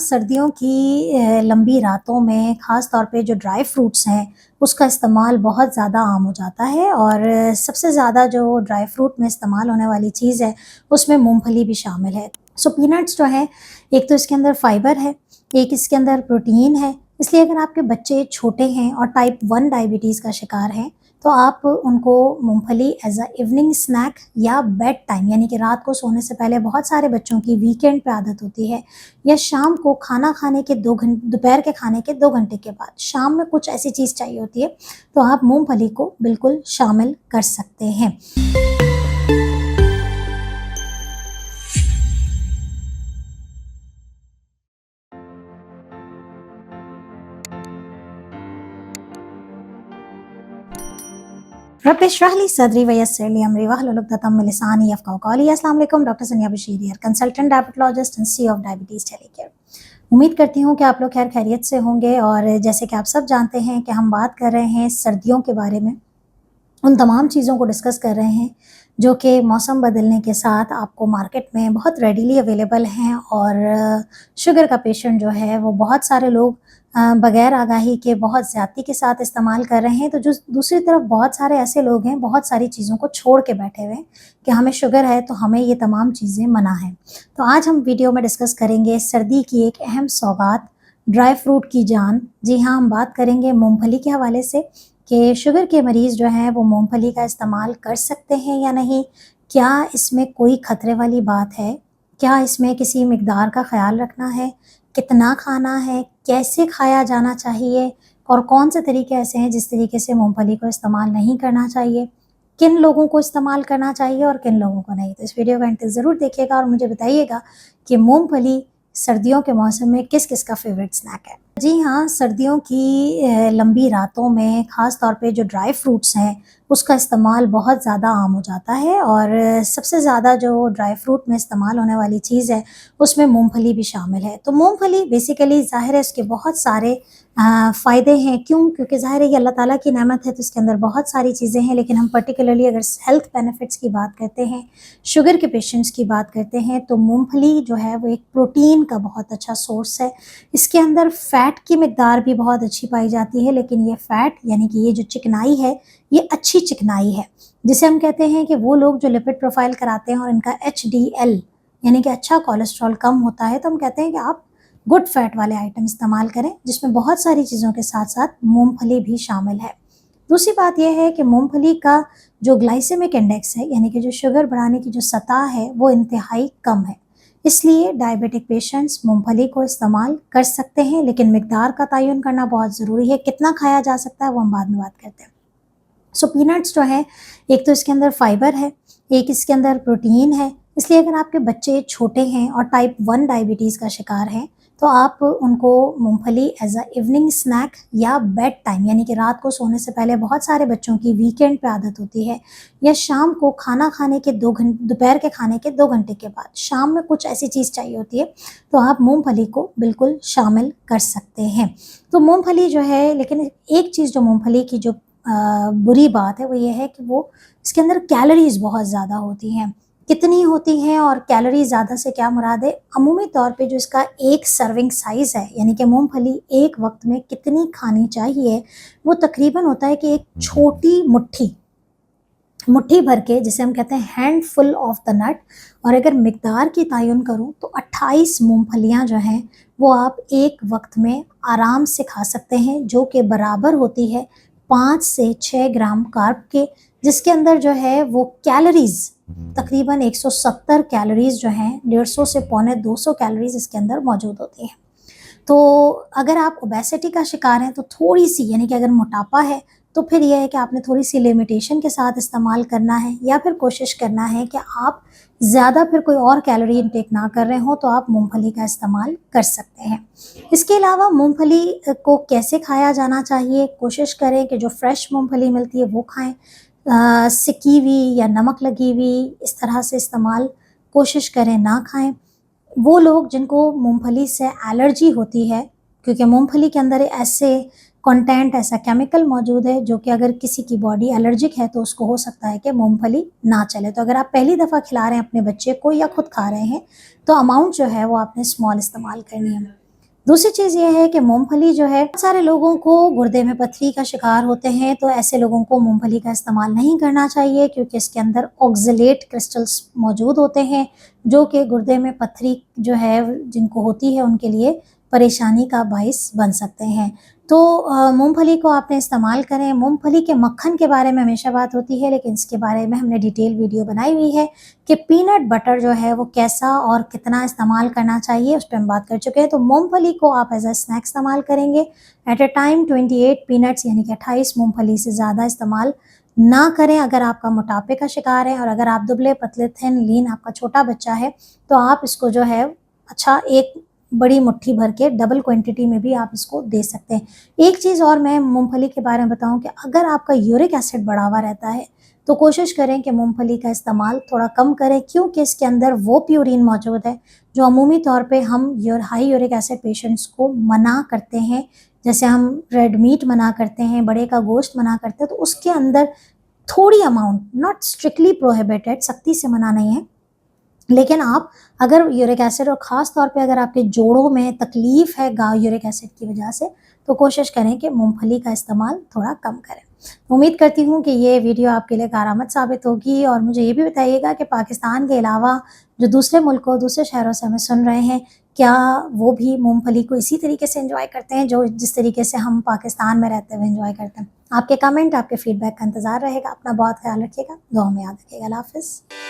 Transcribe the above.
सर्दियों की लंबी रातों में ख़ास तौर पे जो ड्राई फ्रूट्स हैं, उसका इस्तेमाल बहुत ज़्यादा आम हो जाता है और सबसे ज़्यादा जो ड्राई फ्रूट में इस्तेमाल होने वाली चीज़ है, उसमें मूँगफली भी शामिल है। सो पीनट्स जो हैं, एक तो इसके अंदर फाइबर है, एक इसके अंदर प्रोटीन है, इसलिए अगर आपके बच्चे छोटे हैं और टाइप 1 डायबिटीज़ का शिकार हैं, तो आप उनको मूँगफली एज़ अ इवनिंग स्नैक या बेड टाइम यानी कि रात को सोने से पहले बहुत सारे बच्चों की वीकेंड पे आदत होती है या शाम को खाना खाने के 2 घंटे दोपहर के खाने के 2 घंटे के बाद शाम में कुछ ऐसी चीज़ चाहिए होती है, तो आप मूँगफली को बिल्कुल शामिल कर सकते हैं। रब इश्रह ली सदरी वयस्सिर ली अमरी वहलुल उक़दतम मिन लिसानी यफ़क़हू क़ौली। अस्सलाम वालेकुम, doctor Sania Bashir here, consultant diabetologist and C of diabetes Telecare. उम्मीद करती हूँ कि आप लोग खैर खैरियत से होंगे और जैसे कि आप सब जानते हैं कि हम बात कर रहे हैं सर्दियों के बारे में, उन तमाम चीज़ों को डिस्कस कर रहे हैं जो कि मौसम बदलने के साथ आपको मार्केट में बहुत रेडीली अवेलेबल हैं और शुगर का पेशेंट जो है वो बहुत सारे लोग बगैर आगाही के बहुत ज़्यादती के साथ इस्तेमाल कर रहे हैं। तो जो दूसरी तरफ बहुत सारे ऐसे लोग हैं, बहुत सारी चीज़ों को छोड़ के बैठे हुए हैं कि हमें शुगर है तो हमें ये तमाम चीज़ें मना हैं। तो आज हम वीडियो में डिस्कस करेंगे सर्दी की एक अहम सौगात, ड्राई फ्रूट की जान। जी हाँ, हम बात करेंगे मूँगफली के हवाले से कि शुगर के मरीज़ जो हैं वो मूँगफली का इस्तेमाल कर सकते हैं या नहीं? क्या इसमें कोई ख़तरे वाली बात है? क्या इसमें किसी मिक़दार का ख़्याल रखना है? कितना खाना है? कैसे खाया जाना चाहिए? और कौन से तरीके ऐसे हैं जिस तरीके से मूँगफली को इस्तेमाल नहीं करना चाहिए? किन लोगों को इस्तेमाल करना चाहिए और किन लोगों को नहीं? तो इस वीडियो को अंत तक ज़रूर देखिएगा और मुझे बताइएगा कि मूँगफली सर्दियों के मौसम में किस-किस का फ़ेवरेट स्नैक है? जी हाँ, सर्दियों की लंबी रातों में ख़ास तौर पे जो ड्राई फ्रूट्स हैं, उसका इस्तेमाल बहुत ज़्यादा आम हो जाता है और सबसे ज़्यादा जो ड्राई फ्रूट में इस्तेमाल होने वाली चीज़ है, उसमें मूँगफली भी शामिल है। तो मूँगफली बेसिकली ज़ाहिर है इसके बहुत सारे फ़ायदे हैं। क्यों? क्योंकि ज़ाहिर है ये अल्लाह ताला की नेमत है तो इसके अंदर बहुत सारी चीज़ें हैं, लेकिन हम पर्टिकुलरली अगर हेल्थ बेनिफिट्स की बात करते हैं, शुगर के पेशेंट्स की बात करते हैं, तो मूँगफली जो है वो एक प्रोटीन का बहुत अच्छा सोर्स है। इसके अंदर फ़ैट की मिक़दार भी बहुत अच्छी पाई जाती है, लेकिन ये फ़ैट यानी कि ये जो चिकनाई है, ये अच्छी चिकनाई है, जिसे हम कहते हैं कि वो लोग जो लिपिड प्रोफ़ाइल कराते हैं और इनका एचडीएल यानी कि अच्छा कोलेस्ट्रॉल कम होता है, तो हम कहते हैं कि आप गुड फैट वाले आइटम इस्तेमाल करें, जिसमें बहुत सारी चीज़ों के साथ-साथ मूँगफली भी शामिल है। दूसरी बात ये है कि मूँगफली का जो ग्लाइसेमिक इंडेक्स है, यानी कि जो शुगर बढ़ाने की जो सतह है, वो इंतहाई कम है। इसलिए डायबिटिक पेशेंट्स मूँगफली को इस्तेमाल कर सकते हैं, लेकिन मिक़दार का तयन करना बहुत ज़रूरी है। कितना खाया जा सकता है, वो हम बाद में बात करते हैं। सो पीनट्स जो हैं, एक तो इसके अंदर फाइबर है, एक इसके अंदर प्रोटीन है, इसलिए अगर आपके बच्चे छोटे हैं और टाइप 1 डायबिटीज़ का शिकार हैं, तो आप उनको मूँगफली एज़ अ इवनिंग स्नैक या बेड टाइम यानी कि रात को सोने से पहले बहुत सारे बच्चों की वीकेंड पे आदत होती है या शाम को खाना खाने के 2 दोपहर के खाने के 2 घंटे के बाद शाम में कुछ ऐसी चीज़ चाहिए होती है, तो आप मूँगफली को बिल्कुल शामिल कर सकते हैं। तो मूँगफली जो है, लेकिन एक चीज़ जो मूँगफली की जो बुरी बात है वो ये है कि वो इसके अंदर कैलोरीज़ बहुत ज़्यादा होती हैं। कितनी होती हैं और कैलोरी ज़्यादा से क्या मुराद है? अमूमी तौर पे जो इसका एक सर्विंग साइज़ है, यानी कि मूँगफली एक वक़्त में कितनी खानी चाहिए, वो तकरीबन होता है कि एक छोटी मुट्ठी भर के, जिसे हम कहते हैं हैंडफुल ऑफ द नट। और अगर मिक़दार की तयन करूँ तो 28 मूँगफलियाँ जो हैं, वो आप एक वक़्त में आराम से खा सकते हैं, जो कि बराबर होती है 5 से 6 ग्राम कार्ब के, जिसके अंदर जो है वो कैलोरीज़ तकरीबन 170 कैलोरीज़ जो हैं, 150 से पौने 200 कैलोरीज़ इसके अंदर मौजूद होती हैं। तो अगर आप ओबेसिटी का शिकार हैं तो थोड़ी-सी, यानी कि अगर मोटापा है, तो फिर ये है कि आपने थोड़ी-सी लिमिटेशन के साथ इस्तेमाल करना है या फिर कोशिश करना है कि आप ज़्यादा फिर कोई और कैलोरी इनटेक ना कर रहे हों, तो आप मूँगफली का इस्तेमाल कर सकते हैं। इसके अलावा मूँगफली को कैसे खाया जाना चाहिए? कोशिश करें कि जो फ्रेश मूँगफली मिलती है वो खाएँ। सिकी हुई या नमक लगी हुई इस तरह से इस्तेमाल कोशिश करें ना खाएँ। वो लोग जिनको मूँगफली से एलर्जी होती है, क्योंकि मूँगफली के अंदर ऐसे कंटेंट, ऐसा केमिकल मौजूद है जो कि अगर किसी की बॉडी एलर्जिक है तो उसको हो सकता है कि मूँगफली ना चले। तो अगर आप पहली दफ़ा खिला रहे हैं अपने बच्चे को या खुद खा रहे हैं, तो अमाउंट जो है वो आपने स्मॉल इस्तेमाल करनी है। दूसरी चीज़ ये है कि मूँगफली जो है, बहुत सारे लोगों को गुर्दे में पथरी का शिकार होते हैं, तो ऐसे लोगों को मूँगफली का इस्तेमाल नहीं करना चाहिए क्योंकि इसके अंदर ऑक्ज़लेट क्रिस्टल्स मौजूद होते हैं, जो कि गुर्दे में पथरी जो है जिनको होती है उनके लिए परेशानी का बाइस बन सकते हैं। तो मूँगफली को आपने इस्तेमाल करें। मूँगफली के मक्खन के बारे में हमेशा बात होती है, लेकिन इसके बारे में हमने डिटेल वीडियो बनाई हुई है कि पीनट बटर जो है वो कैसा और कितना इस्तेमाल करना चाहिए, उस पे हम बात कर चुके हैं। तो मूँगफली को आप एज़ अ स्नैक इस्तेमाल करेंगे। एट अ टाइम 28 पीनट्स यानी कि 28 मूँगफली से ज़्यादा इस्तेमाल ना करें अगर आपका मोटापे का शिकार है, और अगर आप दुबले-पतले, थिन, लीन, आपका छोटा बच्चा है, तो आप इसको जो है अच्छा एक बड़ी मुट्ठी भर के डबल क्वांटिटी में भी आप इसको दे सकते हैं। एक चीज़ और मैं मूँगफली के बारे में बताऊँ कि अगर आपका यूरिक एसिड बढ़ा हुआ रहता है, तो कोशिश करें कि मूँगफली का इस्तेमाल थोड़ा कम करें, क्योंकि इसके अंदर वो प्यूरिन मौजूद है जो अमूमी तौर पे हम हाई यूरिक एसिड पेशेंट्स को मना करते हैं। जैसे हम रेड मीट मना करते हैं, बड़े का गोश्त मना करते हैं, तो उसके अंदर थोड़ी अमाउंट, नॉट स्ट्रिक्टली प्रोहिबिटेड, सख्ती से मना नहीं है, लेकिन आप अगर यूरिक एसिड और ख़ास तौर पे अगर आपके जोड़ों में तकलीफ़ है यूरिक एसिड की वजह से, तो कोशिश करें कि मूँगफली का इस्तेमाल थोड़ा कम करें। उम्मीद करती हूँ कि ये वीडियो आपके लिए कारआमद साबित होगी, और मुझे ये भी बताइएगा कि पाकिस्तान के अलावा जो दूसरे मुल्कों, दूसरे शहरों से हमें सुन रहे हैं, क्या वो भी मूँगफली को इसी तरीके से एन्जॉय करते हैं जो जिस तरीके से हम पाकिस्तान में रहते हुए एन्जॉय करते हैं? आपके कमेंट, आपके फीडबैक का इंतज़ार रहेगा। अपना बहुत ख़्याल रखिएगा, दुआ में याद रखिएगा। अल्लाह हाफ़िज़।